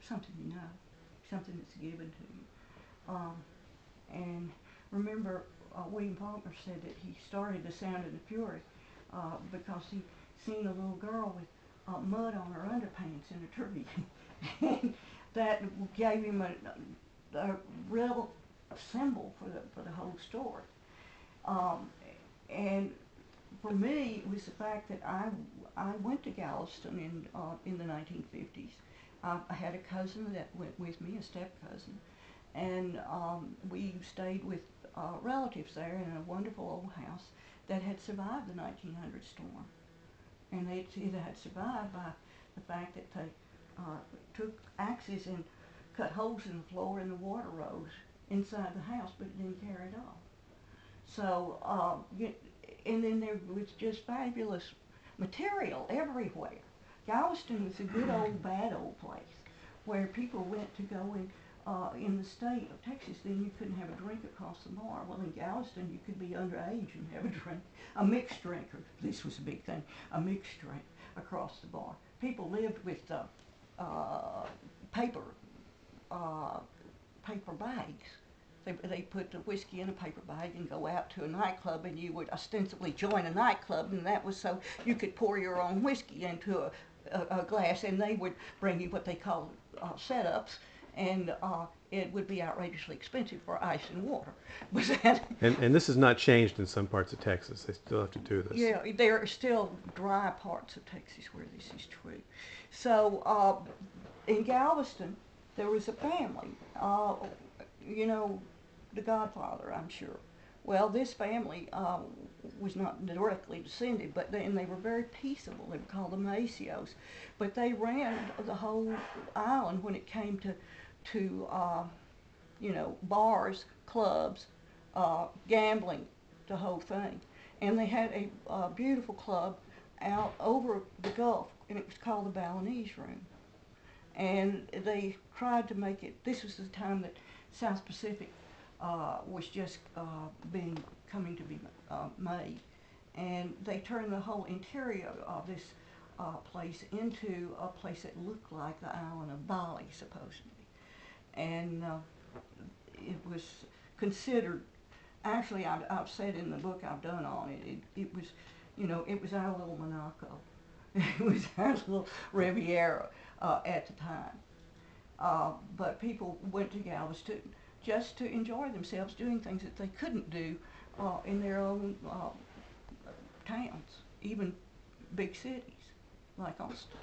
something you know, something that's given to you. And remember, William Faulkner said that he started The Sound and the Fury because he seen a little girl with mud on her underpants in a tree. And that gave him a real symbol for the whole story. And for me, it was the fact that I went to Galveston in the 1950s. I had a cousin that went with me, a step cousin, and we stayed with relatives there in a wonderful old house that had survived the 1900 storm. And it had survived by the fact that they took axes and cut holes in the floor and the water rose inside the house, but it didn't carry it off. So, and then there was just fabulous material everywhere. Galveston was a good old, bad old place where people went to go in the state of Texas. Then you couldn't have a drink across the bar. Well, in Galveston, you could be underage and have a drink, a mixed drink. Or this was a big thing, a mixed drink across the bar. People lived with paper bags. They put the whiskey in a paper bag and go out to a nightclub, and you would ostensibly join a nightclub, and that was so you could pour your own whiskey into a glass, and they would bring you what they called setups, and it would be outrageously expensive for ice and water. And this has not changed in some parts of Texas. They still have to do this. Yeah, there are still dry parts of Texas where this is true. So in Galveston, there was a family. You know, the Godfather, I'm sure. Well, this family was not directly descended, but they were very peaceable. They were called the Macios, but they ran the whole island when it came to you know, bars, clubs, gambling, the whole thing. And they had a beautiful club out over the Gulf, and it was called the Balinese Room. And they tried to make it. This was the time that South Pacific was just coming to be made, and they turned the whole interior of this place into a place that looked like the island of Bali, supposedly, and it was considered. Actually, I've said in the book I've done on it, it was, you know, it was our little Monaco. It was our little Riviera at the time. But people went to Galveston just to enjoy themselves doing things that they couldn't do in their own towns, even big cities like Austin.